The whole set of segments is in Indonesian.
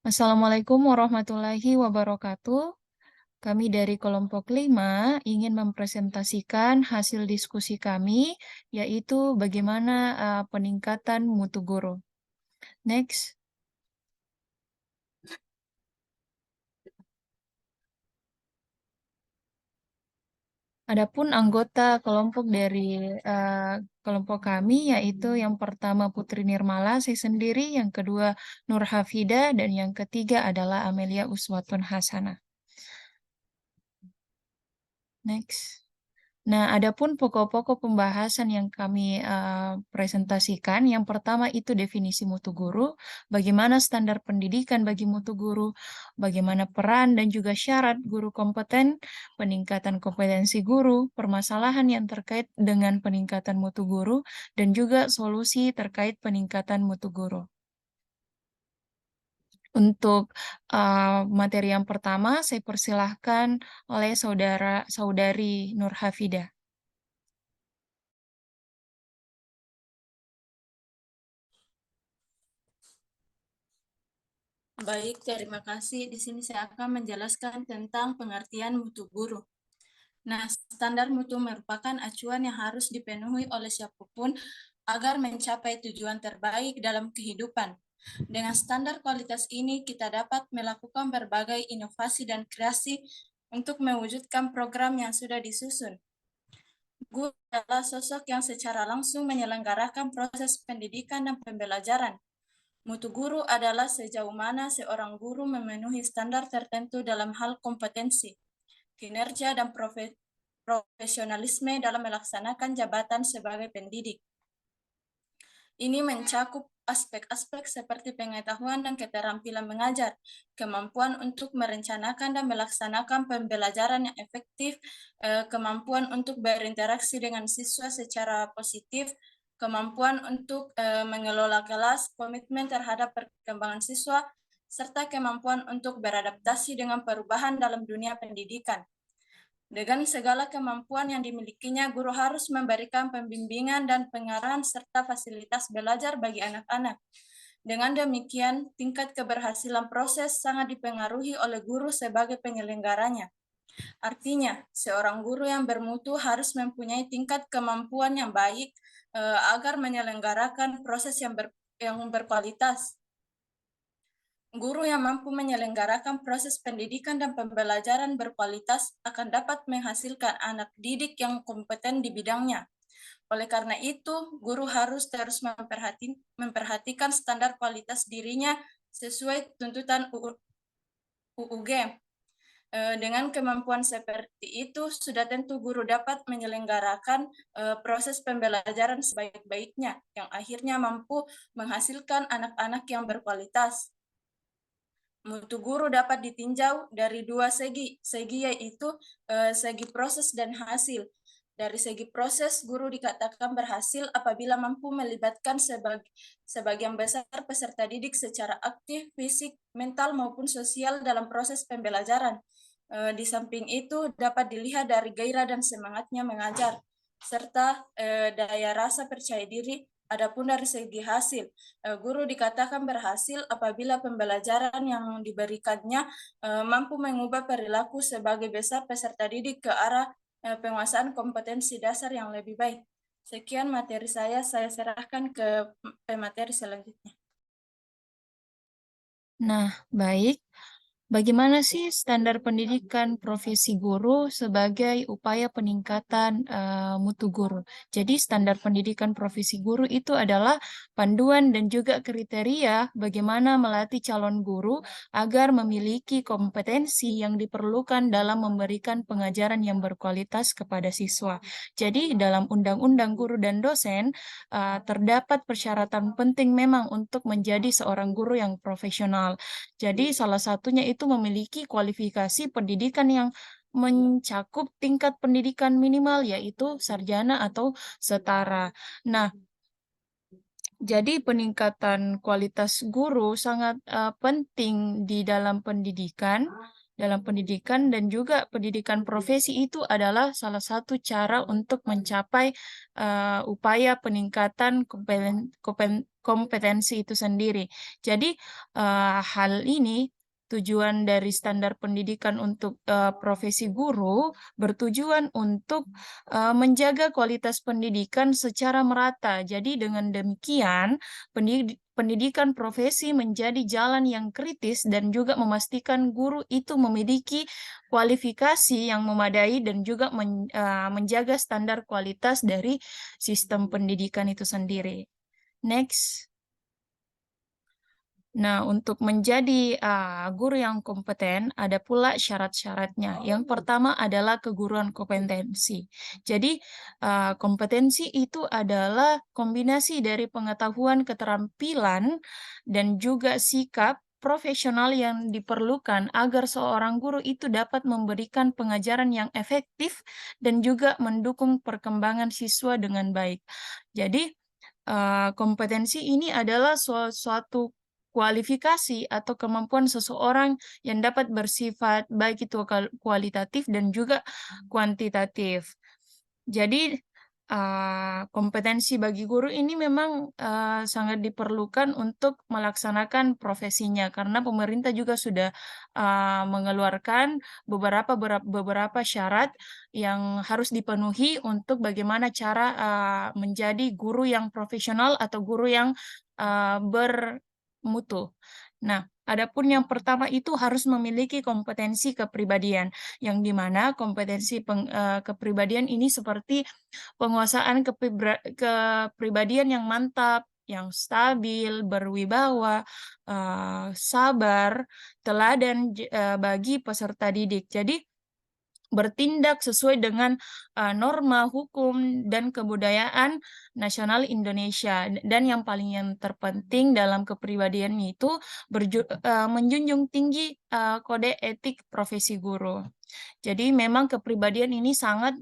Assalamualaikum warahmatullahi wabarakatuh. Kami dari kelompok 5 ingin mempresentasikan hasil diskusi kami, yaitu bagaimana peningkatan mutu guru. Next. Adapun anggota kelompok dari kelompok kami, yaitu yang pertama Putri Nirmala, saya sendiri, yang kedua Nur Hafida, dan yang ketiga adalah Amelia Uswatun Hasanah. Next. Nah, adapun pokok-pokok pembahasan yang kami presentasikan, yang pertama itu definisi mutu guru, bagaimana standar pendidikan bagi mutu guru, bagaimana peran dan juga syarat guru kompeten, peningkatan kompetensi guru, permasalahan yang terkait dengan peningkatan mutu guru, dan juga solusi terkait peningkatan mutu guru. Untuk materi yang pertama, saya persilahkan oleh saudari Nur Hafida. Baik, terima kasih. Di sini saya akan menjelaskan tentang pengertian mutu guru. Nah, standar mutu merupakan acuan yang harus dipenuhi oleh siapapun agar mencapai tujuan terbaik dalam kehidupan. Dengan standar kualitas ini, kita dapat melakukan berbagai inovasi dan kreasi untuk mewujudkan program yang sudah disusun. Guru adalah sosok yang secara langsung menyelenggarakan proses pendidikan dan pembelajaran. Mutu guru adalah sejauh mana seorang guru memenuhi standar tertentu dalam hal kompetensi, kinerja, dan profesionalisme dalam melaksanakan jabatan sebagai pendidik. Ini mencakup aspek-aspek seperti pengetahuan dan keterampilan mengajar, kemampuan untuk merencanakan dan melaksanakan pembelajaran yang efektif, kemampuan untuk berinteraksi dengan siswa secara positif, kemampuan untuk mengelola kelas, komitmen terhadap perkembangan siswa, serta kemampuan untuk beradaptasi dengan perubahan dalam dunia pendidikan. Dengan segala kemampuan yang dimilikinya, guru harus memberikan pembimbingan dan pengarahan serta fasilitas belajar bagi anak-anak. Dengan demikian, tingkat keberhasilan proses sangat dipengaruhi oleh guru sebagai penyelenggaranya. Artinya, seorang guru yang bermutu harus mempunyai tingkat kemampuan yang baik agar menyelenggarakan proses yang berkualitas. Guru yang mampu menyelenggarakan proses pendidikan dan pembelajaran berkualitas akan dapat menghasilkan anak didik yang kompeten di bidangnya. Oleh karena itu, guru harus terus memperhatikan standar kualitas dirinya sesuai tuntutan UUG. Dengan kemampuan seperti itu, sudah tentu guru dapat menyelenggarakan proses pembelajaran sebaik-baiknya, yang akhirnya mampu menghasilkan anak-anak yang berkualitas. Mutu guru dapat ditinjau dari dua segi yaitu segi proses dan hasil. Dari segi proses, guru dikatakan berhasil apabila mampu melibatkan sebagian besar peserta didik secara aktif, fisik, mental, maupun sosial dalam proses pembelajaran. Di samping itu, dapat dilihat dari gairah dan semangatnya mengajar, serta daya rasa percaya diri. Adapun dari segi hasil, guru dikatakan berhasil apabila pembelajaran yang diberikannya mampu mengubah perilaku sebagai besar peserta didik ke arah penguasaan kompetensi dasar yang lebih baik. Sekian materi saya serahkan ke pemateri selanjutnya. Nah, baik. Bagaimana sih standar pendidikan profesi guru sebagai upaya peningkatan mutu guru? Jadi, standar pendidikan profesi guru itu adalah panduan dan juga kriteria bagaimana melatih calon guru agar memiliki kompetensi yang diperlukan dalam memberikan pengajaran yang berkualitas kepada siswa. Jadi, dalam Undang-Undang Guru dan Dosen terdapat persyaratan penting memang untuk menjadi seorang guru yang profesional. Jadi salah satunya itu memiliki kualifikasi pendidikan yang mencakup tingkat pendidikan minimal yaitu sarjana atau setara. Nah, jadi peningkatan kualitas guru sangat penting di dalam pendidikan dalam pendidikan, dan juga pendidikan profesi itu adalah salah satu cara untuk mencapai upaya peningkatan kompetensi itu sendiri. Jadi hal ini tujuan dari standar pendidikan untuk profesi guru bertujuan untuk menjaga kualitas pendidikan secara merata. Jadi dengan demikian pendidikan profesi menjadi jalan yang kritis dan juga memastikan guru itu memiliki kualifikasi yang memadai dan juga menjaga standar kualitas dari sistem pendidikan itu sendiri. Next. Nah, untuk menjadi guru yang kompeten, ada pula syarat-syaratnya. Yang pertama adalah keguruan kompetensi. Jadi, kompetensi itu adalah kombinasi dari pengetahuan, keterampilan, dan juga sikap profesional yang diperlukan agar seorang guru itu dapat memberikan pengajaran yang efektif dan juga mendukung perkembangan siswa dengan baik. Jadi, kompetensi ini adalah suatu kualifikasi atau kemampuan seseorang yang dapat bersifat baik itu kualitatif dan juga kuantitatif. Jadi, kompetensi bagi guru ini memang, sangat diperlukan untuk melaksanakan profesinya, karena pemerintah juga sudah, mengeluarkan beberapa syarat yang harus dipenuhi untuk bagaimana cara, menjadi guru yang profesional atau guru yang, bermutu. Nah, adapun yang pertama itu harus memiliki kompetensi kepribadian, yang di mana kompetensi kepribadian ini seperti penguasaan kepribadian yang mantap, yang stabil, berwibawa, sabar, teladan bagi peserta didik. Jadi bertindak sesuai dengan, norma hukum dan kebudayaan nasional Indonesia. Dan yang yang terpenting dalam kepribadian itu menjunjung tinggi, kode etik profesi guru. Jadi memang kepribadian ini sangat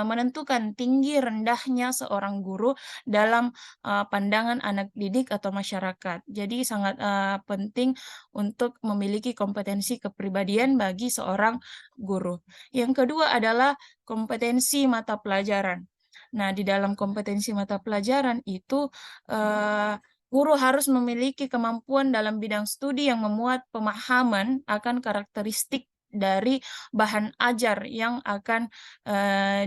menentukan tinggi rendahnya seorang guru dalam, pandangan anak didik atau masyarakat. Jadi sangat, penting untuk memiliki kompetensi kepribadian bagi seorang guru. Yang kedua adalah kompetensi mata pelajaran. Nah, di dalam kompetensi mata pelajaran itu, guru harus memiliki kemampuan dalam bidang studi yang memuat pemahaman akan karakteristik dari bahan ajar yang akan,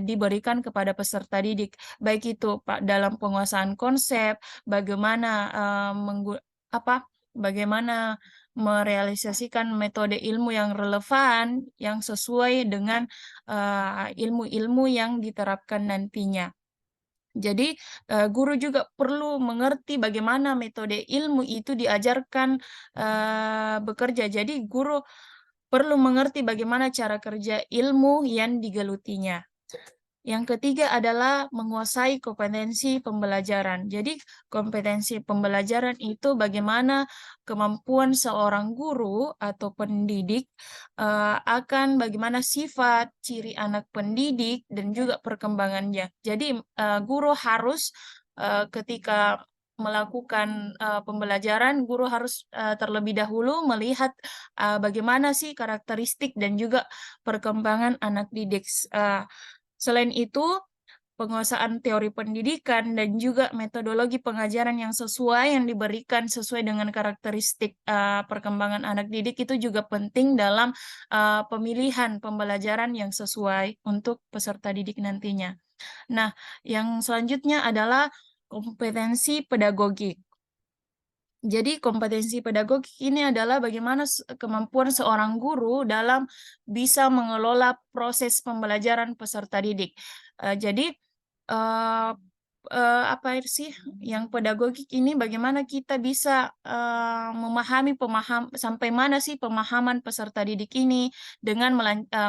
diberikan kepada peserta didik. Baik itu dalam penguasaan konsep, bagaimana, bagaimana merealisasikan metode ilmu yang relevan, yang sesuai dengan, ilmu-ilmu yang diterapkan nantinya. Jadi, guru juga perlu mengerti bagaimana metode ilmu itu diajarkan, bekerja. Jadi guru perlu mengerti bagaimana cara kerja ilmu yang digelutinya. Yang ketiga adalah menguasai kompetensi pembelajaran. Jadi, kompetensi pembelajaran itu bagaimana kemampuan seorang guru atau pendidik, akan bagaimana sifat, ciri anak pendidik, dan juga perkembangannya. Jadi, guru harus, ketika melakukan, pembelajaran, guru harus, terlebih dahulu melihat, bagaimana sih karakteristik dan juga perkembangan anak didik. Selain itu, penguasaan teori pendidikan dan juga metodologi pengajaran yang sesuai yang diberikan sesuai dengan karakteristik, perkembangan anak didik itu juga penting dalam, pemilihan pembelajaran yang sesuai untuk peserta didik nantinya. Nah, yang selanjutnya adalah kompetensi pedagogik. Jadi kompetensi pedagogik ini adalah bagaimana kemampuan seorang guru dalam bisa mengelola proses pembelajaran peserta didik. Jadi, eee apa sih, yang pedagogik ini bagaimana kita bisa, memahami sampai mana sih pemahaman peserta didik ini dengan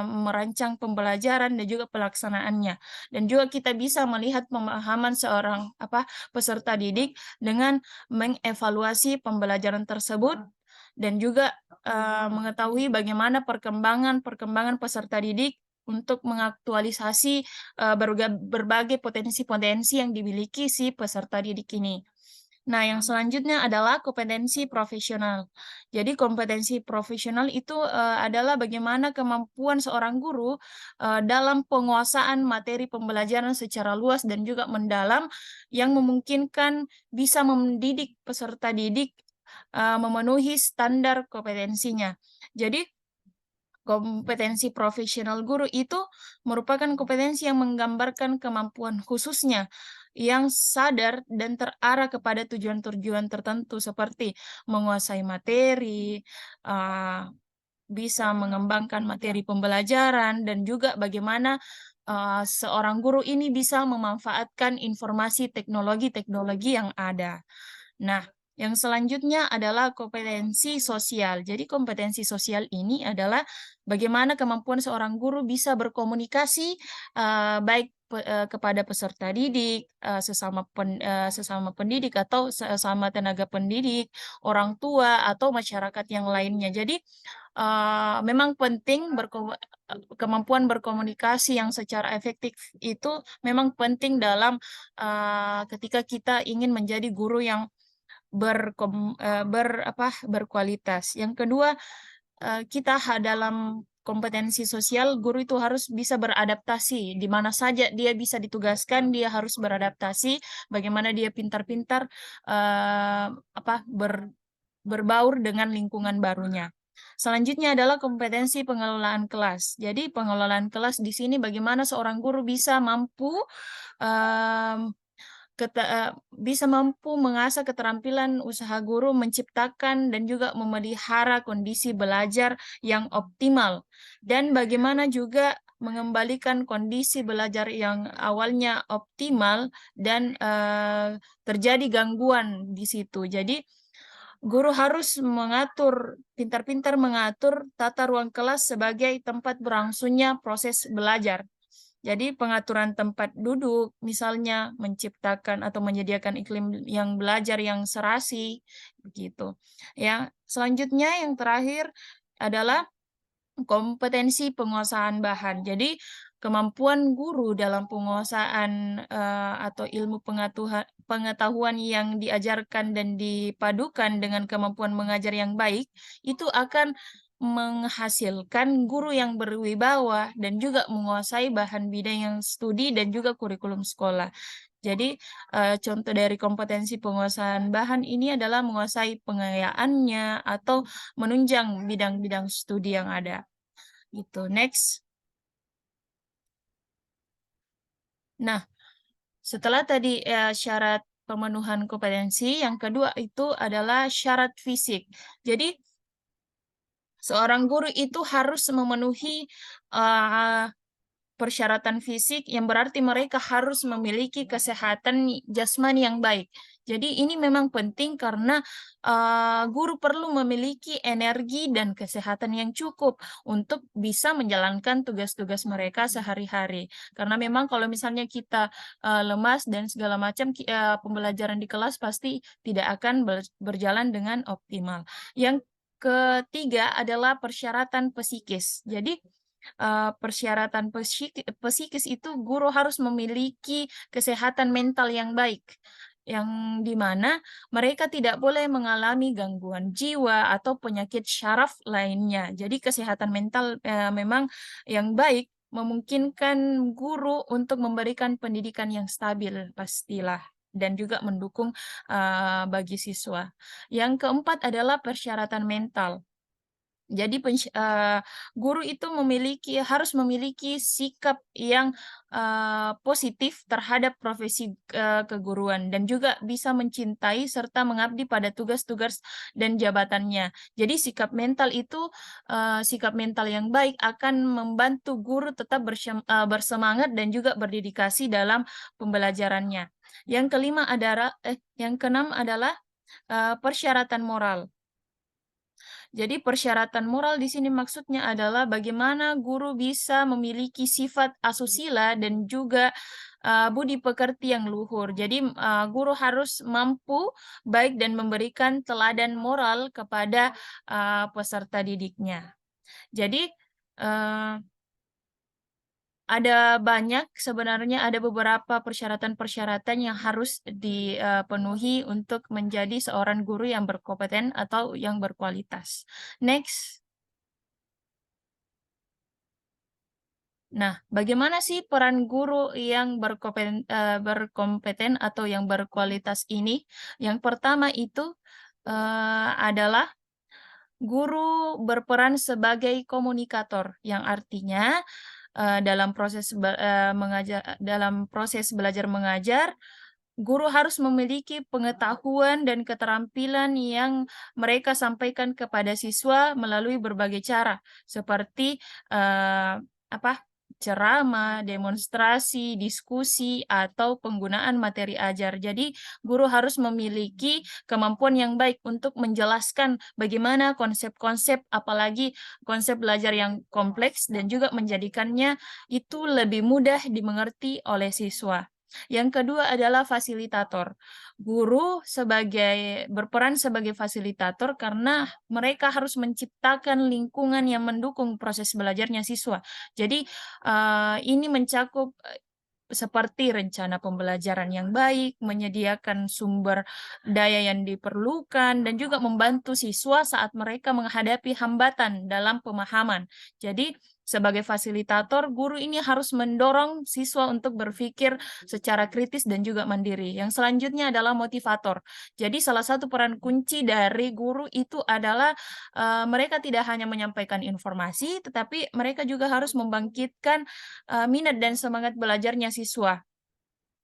merancang pembelajaran dan juga pelaksanaannya. Dan juga kita bisa melihat pemahaman seorang peserta didik dengan mengevaluasi pembelajaran tersebut dan juga, mengetahui bagaimana perkembangan peserta didik untuk mengaktualisasi, berbagai potensi-potensi yang dimiliki si peserta didik ini. Nah, yang selanjutnya adalah kompetensi profesional. Jadi kompetensi profesional itu adalah bagaimana kemampuan seorang guru dalam penguasaan materi pembelajaran secara luas dan juga mendalam yang memungkinkan bisa mendidik peserta didik memenuhi standar kompetensinya. Jadi kompetensi profesional guru itu merupakan kompetensi yang menggambarkan kemampuan khususnya yang sadar dan terarah kepada tujuan-tujuan tertentu seperti menguasai materi, eee, bisa mengembangkan materi pembelajaran, dan juga bagaimana seorang guru ini bisa memanfaatkan informasi teknologi-teknologi yang ada. Nah, yang selanjutnya adalah kompetensi sosial. Jadi kompetensi sosial ini adalah bagaimana kemampuan seorang guru bisa berkomunikasi, baik kepada peserta didik, sesama pendidik atau sesama tenaga pendidik, orang tua, atau masyarakat yang lainnya. Jadi, memang penting kemampuan berkomunikasi yang secara efektif itu memang penting dalam, ketika kita ingin menjadi guru yang berkualitas. Yang kedua, dalam kompetensi sosial, guru itu harus bisa beradaptasi, di mana saja dia bisa ditugaskan, dia harus beradaptasi, bagaimana dia pintar-pintar, eee, apa, ber berbaur dengan lingkungan barunya. Selanjutnya adalah kompetensi pengelolaan kelas. Jadi pengelolaan kelas di sini bagaimana seorang guru bisa mampu, mmm bisa mampu mengasah keterampilan usaha guru menciptakan dan juga memelihara kondisi belajar yang optimal, dan bagaimana juga mengembalikan kondisi belajar yang awalnya optimal dan, terjadi gangguan di situ. Jadi, guru harus pintar-pintar mengatur tata ruang kelas sebagai tempat berlangsungnya proses belajar. Jadi pengaturan tempat duduk, misalnya menciptakan atau menyediakan iklim yang belajar yang serasi, begitu. Ya, selanjutnya yang terakhir adalah kompetensi penguasaan bahan. Jadi, kemampuan guru dalam penguasaan, atau ilmu pengetahuan yang diajarkan dan dipadukan dengan kemampuan mengajar yang baik, itu akan menghasilkan guru yang berwibawa dan juga menguasai bahan bidang yang studi dan juga kurikulum sekolah. Jadi, contoh dari kompetensi penguasaan bahan ini adalah menguasai pengayaannya atau menunjang bidang-bidang studi yang ada, gitu. Next. Nah, setelah tadi, syarat pemenuhan kompetensi, yang kedua itu adalah syarat fisik. Jadi, seorang guru itu harus memenuhi, eee persyaratan fisik yang berarti mereka harus memiliki kesehatan jasmani yang baik. Jadi ini memang penting karena, guru perlu memiliki energi dan kesehatan yang cukup untuk bisa menjalankan tugas-tugas mereka sehari-hari. Karena memang kalau misalnya kita, lemas dan segala macam, pembelajaran di kelas pasti tidak akan berjalan dengan optimal. Yang ketiga adalah persyaratan psikis. Jadi, persyaratan psikis itu guru harus memiliki kesehatan mental yang baik, yang di mana mereka tidak boleh mengalami gangguan jiwa atau penyakit syaraf lainnya. Jadi kesehatan mental, memang yang baik memungkinkan guru untuk memberikan pendidikan yang stabil pastilah, dan juga mendukung, bagi siswa. Yang keempat adalah persyaratan mental. Jadi guru itu harus memiliki sikap yang, positif terhadap profesi, keguruan, dan juga bisa mencintai serta mengabdi pada tugas-tugas dan jabatannya. Jadi sikap mental yang baik akan membantu guru tetap bersemangat dan juga berdedikasi dalam pembelajarannya. Yang keenam adalah, persyaratan moral. Jadi persyaratan moral di sini maksudnya adalah bagaimana guru bisa memiliki sifat asusila dan juga, budi pekerti yang luhur. Jadi, guru harus mampu baik dan memberikan teladan moral kepada, peserta didiknya. Jadi, eee Ada banyak sebenarnya, ada beberapa persyaratan-persyaratan yang harus dipenuhi untuk menjadi seorang guru yang berkompeten atau yang berkualitas. Next. Nah, bagaimana sih peran guru yang berkompeten atau yang berkualitas ini? Yang pertama itu, adalah guru berperan sebagai komunikator, yang artinya, dalam proses belajar mengajar, guru harus memiliki pengetahuan dan keterampilan yang mereka sampaikan kepada siswa melalui berbagai cara, seperti, apa, ceramah, demonstrasi, diskusi, atau penggunaan materi ajar. Jadi, guru harus memiliki kemampuan yang baik untuk menjelaskan bagaimana konsep-konsep, apalagi konsep belajar yang kompleks dan juga menjadikannya itu lebih mudah dimengerti oleh siswa. Yang kedua adalah fasilitator. Guru berperan sebagai fasilitator karena mereka harus menciptakan lingkungan yang mendukung proses belajarnya siswa. Jadi, ini mencakup, seperti rencana pembelajaran yang baik, menyediakan sumber daya yang diperlukan, dan juga membantu siswa saat mereka menghadapi hambatan dalam pemahaman. Jadi, sebagai fasilitator, guru ini harus mendorong siswa untuk berpikir secara kritis dan juga mandiri. Yang selanjutnya adalah motivator. Jadi, salah satu peran kunci dari guru itu adalah mereka tidak hanya menyampaikan informasi, tetapi mereka juga harus membangkitkan minat dan semangat belajarnya siswa.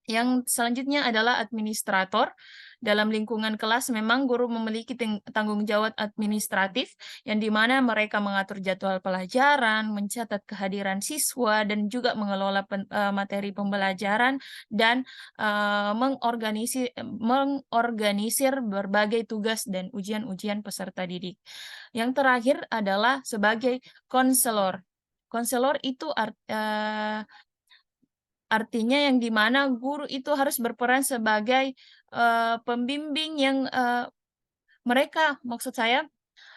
Yang selanjutnya adalah administrator. Dalam lingkungan kelas memang guru memiliki tanggung jawab administratif, yang di mana mereka mengatur jadwal pelajaran, mencatat kehadiran siswa, dan juga mengelola materi pembelajaran, dan mengorganisir berbagai tugas dan ujian-ujian peserta didik. Yang terakhir adalah sebagai konselor. Konselor itu artinya yang di mana guru itu harus berperan sebagai, pembimbing yang, maksud saya,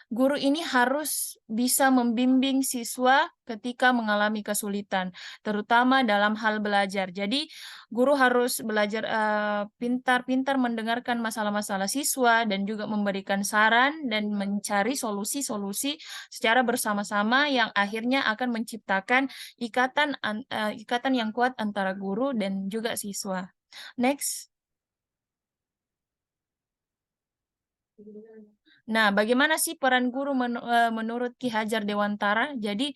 guru ini harus bisa membimbing siswa ketika mengalami kesulitan, terutama dalam hal belajar. Jadi, guru harus belajar, pintar-pintar mendengarkan masalah-masalah siswa dan juga memberikan saran dan mencari solusi-solusi secara bersama-sama yang akhirnya akan menciptakan ikatan yang kuat antara guru dan juga siswa. Next. Nah, bagaimana sih peran guru menurut Ki Hajar Dewantara? Jadi,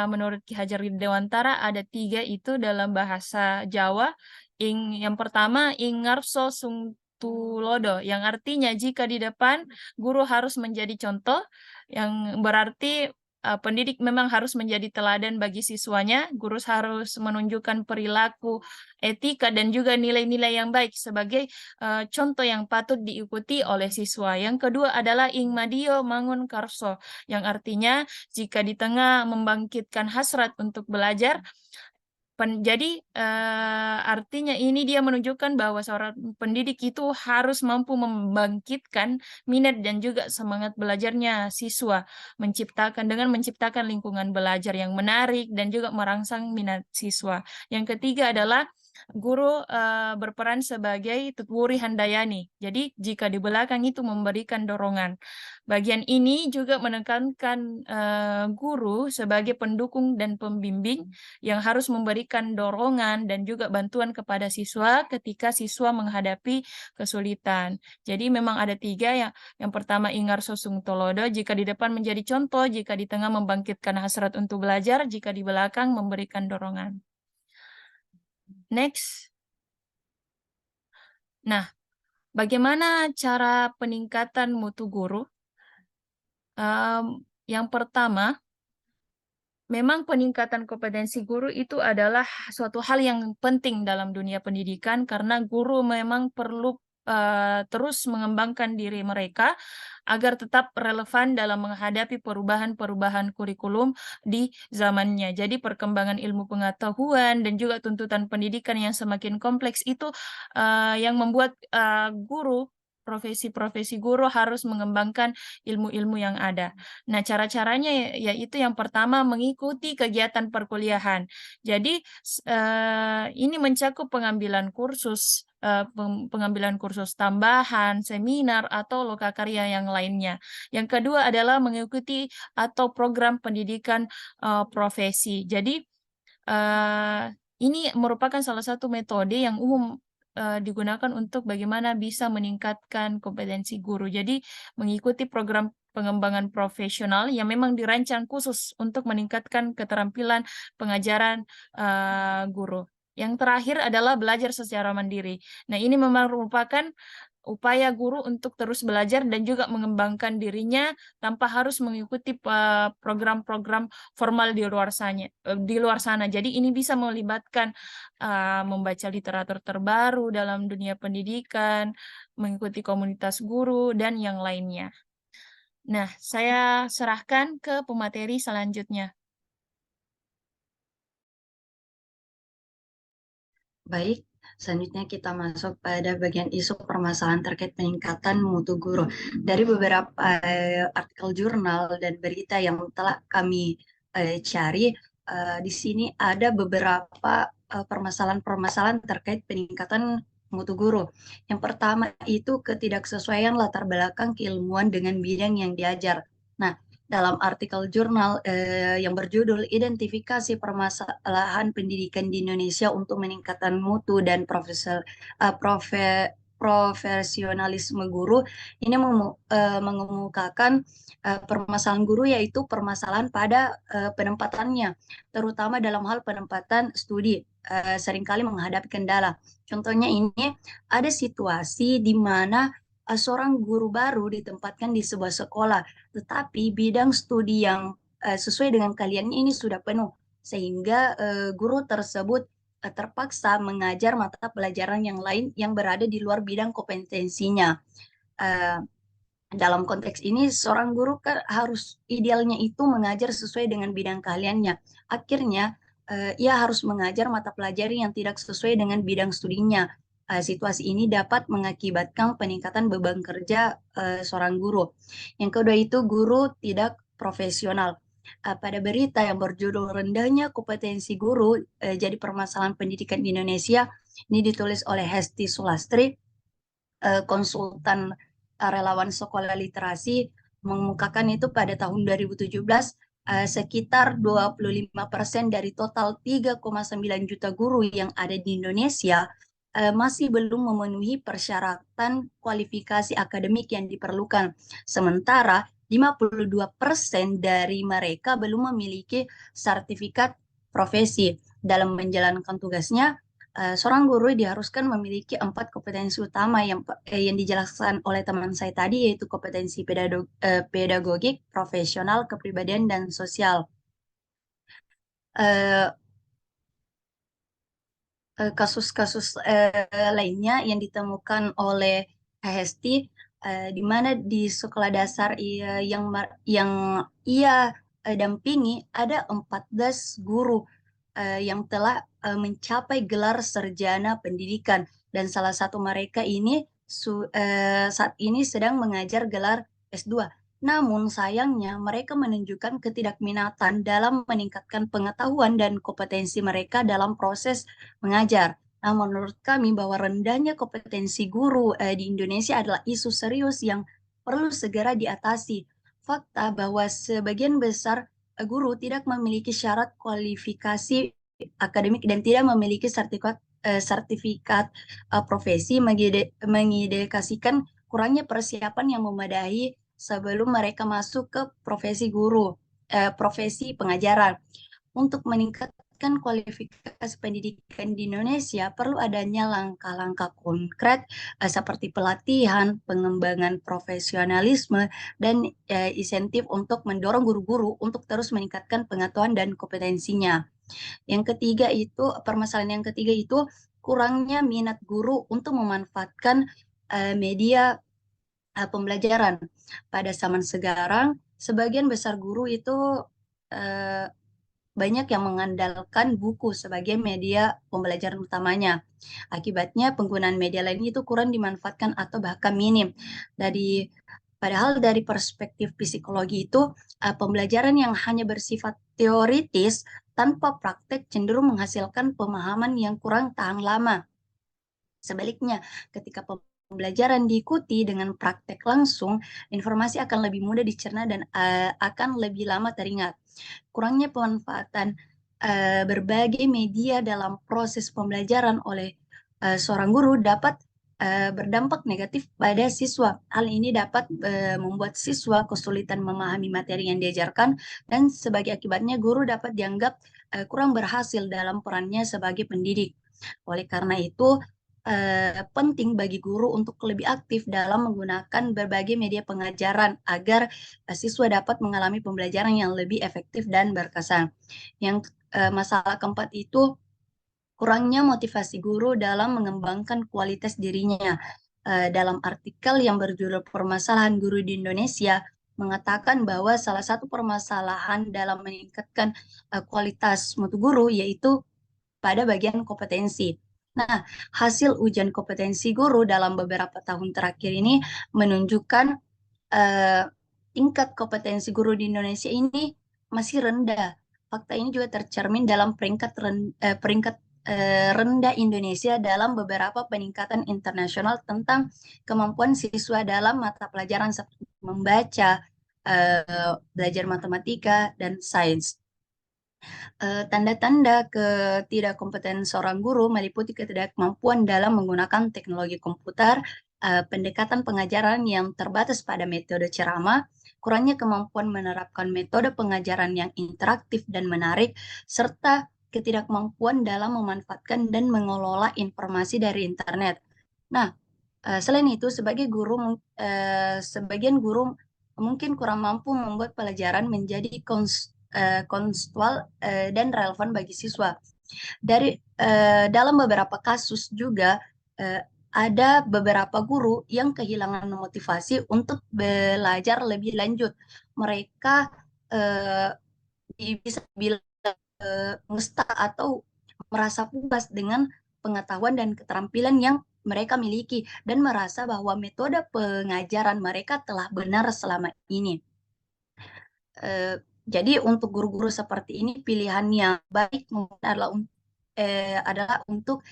menurut Ki Hajar Dewantara ada 3 itu dalam bahasa Jawa. Yang pertama, Ingarso Sungtulodo, yang artinya jika di depan guru harus menjadi contoh, yang berarti, pendidik memang harus menjadi teladan bagi siswanya, guru harus menunjukkan perilaku, etika, dan juga nilai-nilai yang baik sebagai contoh yang patut diikuti oleh siswa. Yang kedua adalah Ingmadio Mangun Karso, yang artinya jika di tengah membangkitkan hasrat untuk belajar, jadi, artinya ini dia menunjukkan bahwa seorang pendidik itu harus mampu membangkitkan minat dan juga semangat belajarnya siswa, dengan menciptakan lingkungan belajar yang menarik dan juga merangsang minat siswa. Yang ketiga adalah guru, berperan sebagai tutwuri handayani. Jadi jika di belakang itu memberikan dorongan. Bagian ini juga menekankan, guru sebagai pendukung dan pembimbing yang harus memberikan dorongan dan juga bantuan kepada siswa ketika siswa menghadapi kesulitan. Jadi memang ada 3 ya, yang pertama Ingarso Sungtolodo, jika di depan menjadi contoh, jika di tengah membangkitkan hasrat untuk belajar, jika di belakang memberikan dorongan. Next. Nah, bagaimana cara peningkatan mutu guru? Yang pertama, memang peningkatan kompetensi guru itu adalah suatu hal yang penting dalam dunia pendidikan karena guru memang perlu, terus mengembangkan diri mereka agar tetap relevan dalam menghadapi perubahan-perubahan kurikulum di zamannya. Jadi perkembangan ilmu pengetahuan dan juga tuntutan pendidikan yang semakin kompleks itu, yang membuat, guru profesi guru harus mengembangkan ilmu-ilmu yang ada. Nah, cara-caranya yaitu yang pertama mengikuti kegiatan perkuliahan. Jadi ini mencakup pengambilan kursus, pengambilan kursus tambahan, seminar atau lokakarya yang lainnya. Yang kedua adalah mengikuti atau program pendidikan profesi. Jadi ini merupakan salah satu metode yang umum digunakan untuk bagaimana bisa meningkatkan kompetensi guru. Jadi mengikuti program pengembangan profesional yang memang dirancang khusus untuk meningkatkan keterampilan pengajaran guru. Yang terakhir adalah belajar secara mandiri. Nah, ini memang merupakan upaya guru untuk terus belajar dan juga mengembangkan dirinya tanpa harus mengikuti program-program formal di luar sana. Jadi ini bisa melibatkan membaca literatur terbaru dalam dunia pendidikan, mengikuti komunitas guru dan yang lainnya. Nah, saya serahkan ke pemateri selanjutnya. Baik, selanjutnya kita masuk pada bagian isu permasalahan terkait peningkatan mutu guru. Dari beberapa artikel jurnal dan berita yang telah kami cari, di sini ada beberapa permasalahan-permasalahan terkait peningkatan mutu guru. Yang pertama itu ketidaksesuaian latar belakang keilmuan dengan bidang yang diajar. Nah, dalam artikel jurnal yang berjudul Identifikasi Permasalahan Pendidikan di Indonesia untuk Meningkatkan Mutu dan Profesionalisme Guru, ini mengemukakan permasalahan guru yaitu permasalahan pada penempatannya, terutama dalam hal penempatan studi. Seringkali menghadapi kendala. Contohnya ini ada situasi di mana seorang guru baru ditempatkan di sebuah sekolah, tetapi bidang studi yang sesuai dengan kalian ini sudah penuh, sehingga guru tersebut terpaksa mengajar mata pelajaran yang lain yang berada di luar bidang kompetensinya. Uh, Dalam konteks ini, seorang guru kan harus idealnya itu mengajar sesuai dengan bidang keahliannya. Akhirnya, ia harus mengajar mata pelajaran yang tidak sesuai dengan bidang studinya. Situasi ini dapat mengakibatkan peningkatan beban kerja seorang guru. Yang kedua itu guru tidak profesional. Pada berita yang berjudul Rendahnya Kompetensi Guru Jadi Permasalahan Pendidikan di Indonesia, ini ditulis oleh Hesti Sulastri, konsultan relawan sekolah literasi, mengemukakan itu pada tahun 2017 sekitar 25% dari total 3,9 juta guru yang ada di Indonesia masih belum memenuhi persyaratan kualifikasi akademik yang diperlukan. Sementara 52% dari mereka belum memiliki sertifikat profesi. Dalam menjalankan tugasnya, seorang guru diharuskan memiliki 4 kompetensi utama yang dijelaskan oleh teman saya tadi, yaitu kompetensi pedagogik, profesional, kepribadian, dan sosial. Kasus-kasus lainnya yang ditemukan oleh Hesti, di mana di sekolah dasar yang ia dampingi ada 14 guru yang telah mencapai gelar sarjana pendidikan, dan salah satu mereka ini saat ini sedang mengajar gelar S2. Namun sayangnya mereka menunjukkan ketidakminatan dalam meningkatkan pengetahuan dan kompetensi mereka dalam proses mengajar. Nah, menurut kami bahwa rendahnya kompetensi guru di Indonesia adalah isu serius yang perlu segera diatasi. Fakta bahwa sebagian besar guru tidak memiliki syarat kualifikasi akademik dan tidak memiliki sertifikat profesi mengindikasikan kurangnya persiapan yang memadai sebelum mereka masuk ke profesi guru, profesi pengajaran. Untuk meningkatkan kualifikasi pendidikan di Indonesia, perlu adanya langkah-langkah konkret seperti pelatihan, pengembangan profesionalisme, dan insentif untuk mendorong guru-guru untuk terus meningkatkan pengetahuan dan kompetensinya. Yang ketiga itu, permasalahan yang ketiga itu kurangnya minat guru untuk memanfaatkan media pembelajaran. Pada zaman sekarang, sebagian besar guru itu banyak yang mengandalkan buku sebagai media pembelajaran utamanya. Akibatnya penggunaan media lain itu kurang dimanfaatkan atau bahkan minim. Padahal dari perspektif psikologi itu, pembelajaran yang hanya bersifat teoritis tanpa praktek cenderung menghasilkan pemahaman yang kurang tahan lama. Sebaliknya, ketika pembelajaran diikuti dengan praktek langsung, informasi akan lebih mudah dicerna dan akan lebih lama teringat. Kurangnya pemanfaatan berbagai media dalam proses pembelajaran oleh seorang guru dapat berdampak negatif pada siswa. Hal ini dapat membuat siswa kesulitan memahami materi yang diajarkan dan sebagai akibatnya guru dapat dianggap kurang berhasil dalam perannya sebagai pendidik. Oleh karena itu, penting bagi guru untuk lebih aktif dalam menggunakan berbagai media pengajaran agar siswa dapat mengalami pembelajaran yang lebih efektif dan berkesan. Yang masalah keempat itu kurangnya motivasi guru dalam mengembangkan kualitas dirinya. Dalam artikel yang berjudul Permasalahan Guru di Indonesia, mengatakan bahwa salah satu permasalahan dalam meningkatkan kualitas mutu guru yaitu pada bagian kompetensi. Nah, hasil ujian kompetensi guru dalam beberapa tahun terakhir ini menunjukkan tingkat kompetensi guru di Indonesia ini masih rendah. Fakta ini juga tercermin dalam peringkat rendah Indonesia dalam beberapa peningkatan internasional tentang kemampuan siswa dalam mata pelajaran seperti membaca, belajar matematika, dan sains. Tanda-tanda ketidakkompetensi seorang guru meliputi ketidakmampuan dalam menggunakan teknologi komputer, pendekatan pengajaran yang terbatas pada metode ceramah, kurangnya kemampuan menerapkan metode pengajaran yang interaktif dan menarik, serta ketidakmampuan dalam memanfaatkan dan mengelola informasi dari internet. Nah, selain itu, sebagian guru mungkin kurang mampu membuat pelajaran menjadi kontekstual dan relevan bagi siswa. Dalam beberapa kasus juga ada beberapa guru yang kehilangan motivasi untuk belajar lebih lanjut. Mereka bisa bilang ngestak atau merasa puas dengan pengetahuan dan keterampilan yang mereka miliki dan merasa bahwa metode pengajaran mereka telah benar selama ini. Jadi untuk guru-guru seperti ini pilihan yang baik adalah untuk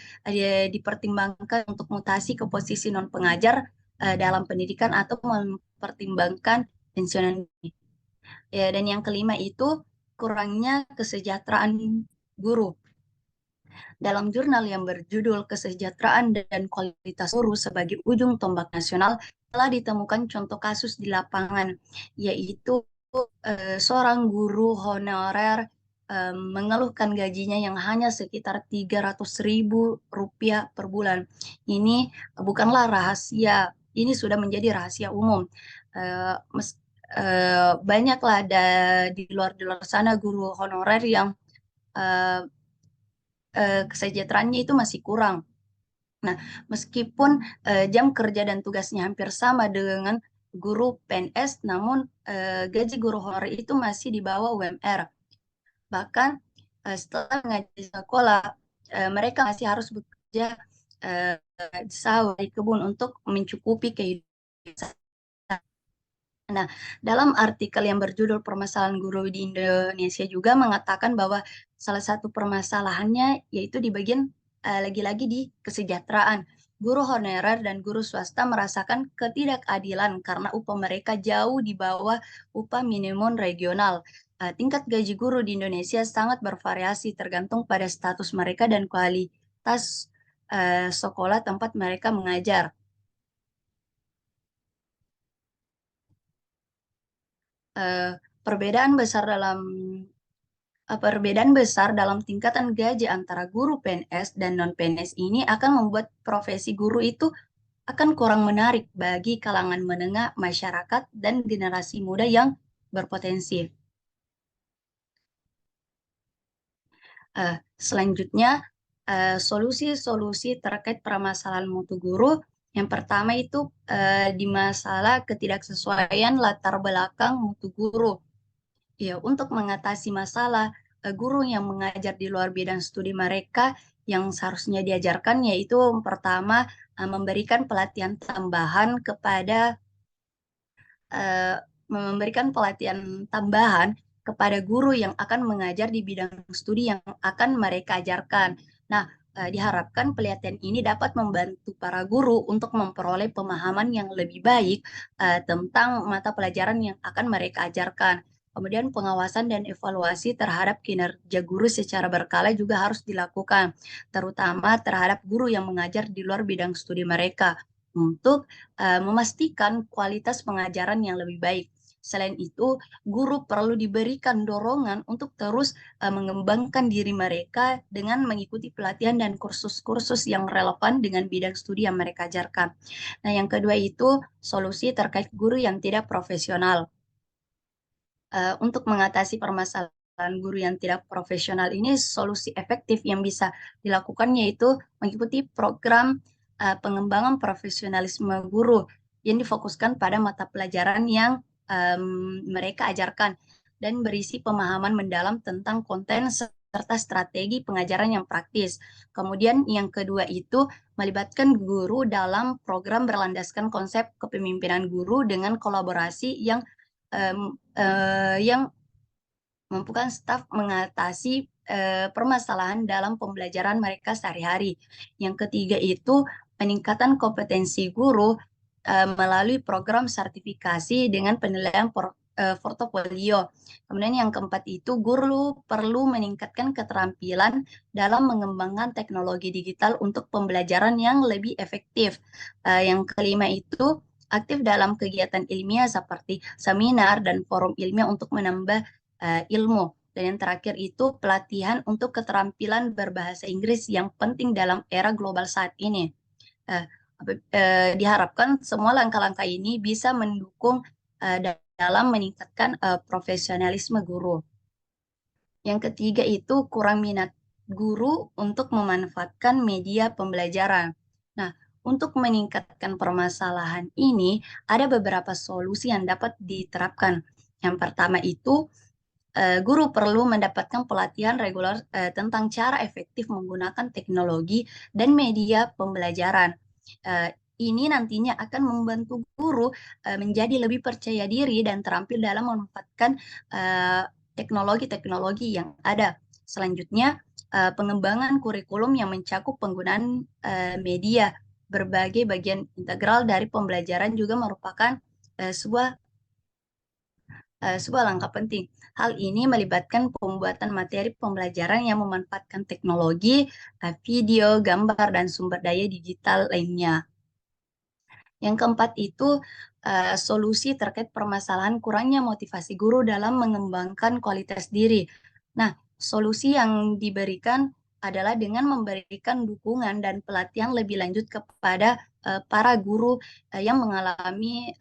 dipertimbangkan untuk mutasi ke posisi non pengajar dalam pendidikan atau mempertimbangkan pensiunan. Dan yang kelima itu kurangnya kesejahteraan guru. Dalam jurnal yang berjudul Kesejahteraan dan Kualitas Guru sebagai Ujung Tombak Nasional telah ditemukan contoh kasus di lapangan, yaitu seorang guru honorer mengeluhkan gajinya yang hanya sekitar Rp300.000 per bulan. Ini bukanlah rahasia, ini sudah menjadi rahasia umum. Banyaklah di luar sana guru honorer yang kesejahteraannya itu masih kurang. Nah, meskipun jam kerja dan tugasnya hampir sama dengan guru PNS, namun gaji guru honorer itu masih di bawah UMR. Bahkan setelah mengajar di sekolah, mereka masih harus bekerja di sawah, di kebun untuk mencukupi kehidupan. Nah, dalam artikel yang berjudul Permasalahan Guru di Indonesia juga mengatakan bahwa salah satu permasalahannya yaitu di bagian lagi-lagi di kesejahteraan. Guru honorer dan guru swasta merasakan ketidakadilan karena upah mereka jauh di bawah upah minimum regional. Tingkat gaji guru di Indonesia sangat bervariasi tergantung pada status mereka dan kualitas sekolah tempat mereka mengajar. Perbedaan besar dalam tingkatan gaji antara guru PNS dan non-PNS ini akan membuat profesi guru itu akan kurang menarik bagi kalangan menengah masyarakat dan generasi muda yang berpotensi. Selanjutnya, solusi-solusi terkait permasalahan mutu guru. Yang pertama itu di masalah ketidaksesuaian latar belakang mutu guru. Ya, untuk mengatasi masalah guru yang mengajar di luar bidang studi mereka yang seharusnya diajarkan, yaitu pertama memberikan pelatihan tambahan kepada guru yang akan mengajar di bidang studi yang akan mereka ajarkan. Nah, diharapkan pelatihan ini dapat membantu para guru untuk memperoleh pemahaman yang lebih baik tentang mata pelajaran yang akan mereka ajarkan. Kemudian pengawasan dan evaluasi terhadap kinerja guru secara berkala juga harus dilakukan, terutama terhadap guru yang mengajar di luar bidang studi mereka, untuk memastikan kualitas pengajaran yang lebih baik. Selain itu, guru perlu diberikan dorongan untuk terus mengembangkan diri mereka dengan mengikuti pelatihan dan kursus-kursus yang relevan dengan bidang studi yang mereka ajarkan. Nah, yang kedua itu solusi terkait guru yang tidak profesional. Untuk mengatasi permasalahan guru yang tidak profesional ini, solusi efektif yang bisa dilakukan yaitu mengikuti program pengembangan profesionalisme guru yang difokuskan pada mata pelajaran yang mereka ajarkan dan berisi pemahaman mendalam tentang konten serta strategi pengajaran yang praktis. Kemudian yang kedua itu melibatkan guru dalam program berlandaskan konsep kepemimpinan guru dengan kolaborasi yang memampukan staf mengatasi permasalahan dalam pembelajaran mereka sehari-hari. Yang ketiga itu peningkatan kompetensi guru melalui program sertifikasi dengan penilaian portofolio. Kemudian yang keempat itu guru perlu meningkatkan keterampilan dalam mengembangkan teknologi digital untuk pembelajaran yang lebih efektif. Yang kelima itu aktif dalam kegiatan ilmiah seperti seminar dan forum ilmiah untuk menambah ilmu. Dan yang terakhir itu pelatihan untuk keterampilan berbahasa Inggris yang penting dalam era global saat ini. Diharapkan semua langkah-langkah ini bisa mendukung dalam meningkatkan profesionalisme guru. Yang ketiga itu kurang minat guru untuk memanfaatkan media pembelajaran. Nah, untuk meningkatkan permasalahan ini, ada beberapa solusi yang dapat diterapkan. Yang pertama itu, guru perlu mendapatkan pelatihan reguler tentang cara efektif menggunakan teknologi dan media pembelajaran. Ini nantinya akan membantu guru menjadi lebih percaya diri dan terampil dalam memanfaatkan teknologi-teknologi yang ada. Selanjutnya, pengembangan kurikulum yang mencakup penggunaan media berbagai bagian integral dari pembelajaran juga merupakan sebuah langkah penting. Hal ini melibatkan pembuatan materi pembelajaran yang memanfaatkan teknologi, video, gambar, dan sumber daya digital lainnya. Yang keempat itu solusi terkait permasalahan kurangnya motivasi guru dalam mengembangkan kualitas diri. Nah, solusi yang diberikan adalah dengan memberikan dukungan dan pelatihan lebih lanjut kepada para guru yang mengalami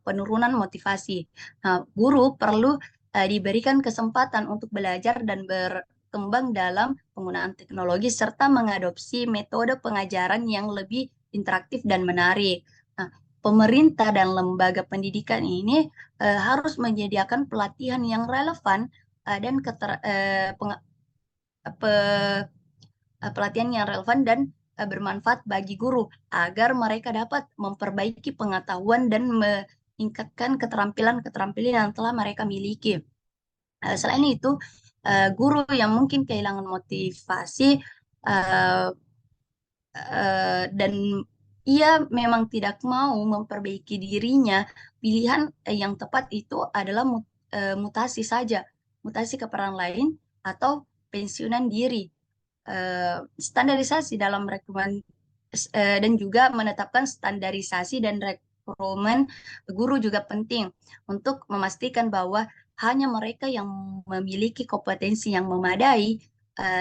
penurunan motivasi. Nah, guru perlu diberikan kesempatan untuk belajar dan berkembang dalam penggunaan teknologi serta mengadopsi metode pengajaran yang lebih interaktif dan menarik. Nah, pemerintah dan lembaga pendidikan ini harus menyediakan pelatihan yang relevan dan pelatihan yang relevan dan bermanfaat bagi guru agar mereka dapat memperbaiki pengetahuan dan meningkatkan keterampilan-keterampilan yang telah mereka miliki. Selain itu, guru yang mungkin kehilangan motivasi dan ia memang tidak mau memperbaiki dirinya, pilihan yang tepat itu adalah mutasi saja, mutasi ke peran lain atau pensiunan diri. Standarisasi dalam rekrutmen dan juga menetapkan standarisasi dan rekrutmen guru juga penting untuk memastikan bahwa hanya mereka yang memiliki kompetensi yang memadai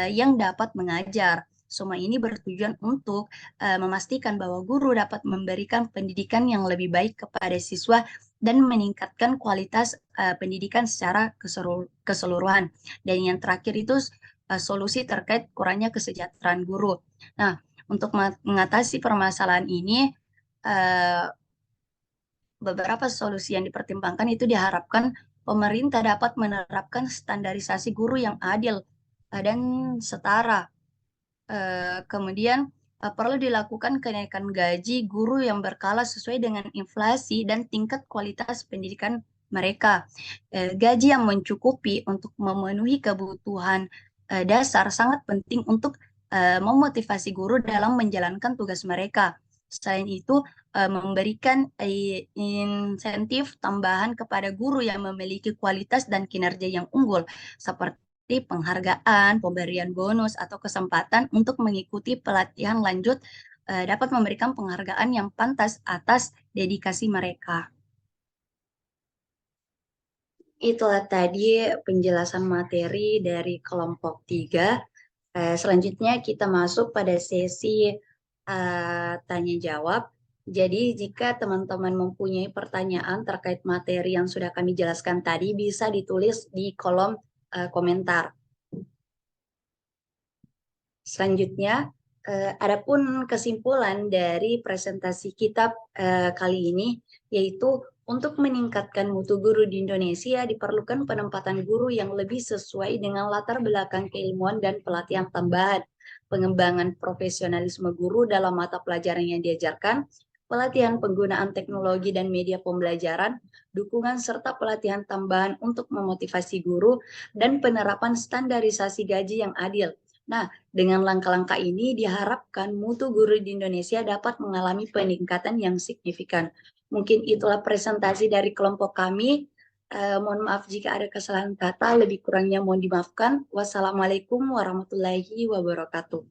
yang dapat mengajar. Semua ini bertujuan untuk memastikan bahwa guru dapat memberikan pendidikan yang lebih baik kepada siswa dan meningkatkan kualitas pendidikan secara keseluruhan. Dan yang terakhir itu solusi terkait kurangnya kesejahteraan guru. Nah, untuk mengatasi permasalahan ini, beberapa solusi yang dipertimbangkan itu diharapkan pemerintah dapat menerapkan standarisasi guru yang adil dan setara. Kemudian perlu dilakukan kenaikan gaji guru yang berkala sesuai dengan inflasi dan tingkat kualitas pendidikan mereka. Gaji yang mencukupi untuk memenuhi kebutuhan dasar sangat penting untuk memotivasi guru dalam menjalankan tugas mereka. Selain itu, memberikan insentif tambahan kepada guru yang memiliki kualitas dan kinerja yang unggul, seperti penghargaan, pemberian bonus, atau kesempatan untuk mengikuti pelatihan lanjut dapat memberikan penghargaan yang pantas atas dedikasi mereka. Itulah tadi penjelasan materi dari kelompok 3. Selanjutnya kita masuk pada sesi tanya jawab. Jadi jika teman-teman mempunyai pertanyaan terkait materi yang sudah kami jelaskan tadi, bisa ditulis di kolom komentar. Selanjutnya, adapun kesimpulan dari presentasi kita kali ini, yaitu untuk meningkatkan mutu guru di Indonesia diperlukan penempatan guru yang lebih sesuai dengan latar belakang keilmuan dan pelatihan tambahan, pengembangan profesionalisme guru dalam mata pelajaran yang diajarkan, pelatihan penggunaan teknologi dan media pembelajaran, dukungan serta pelatihan tambahan untuk memotivasi guru, dan penerapan standarisasi gaji yang adil. Nah, dengan langkah-langkah ini diharapkan mutu guru di Indonesia dapat mengalami peningkatan yang signifikan. Mungkin itulah presentasi dari kelompok kami. Mohon maaf jika ada kesalahan kata, lebih kurangnya mohon dimaafkan. Wassalamualaikum warahmatullahi wabarakatuh.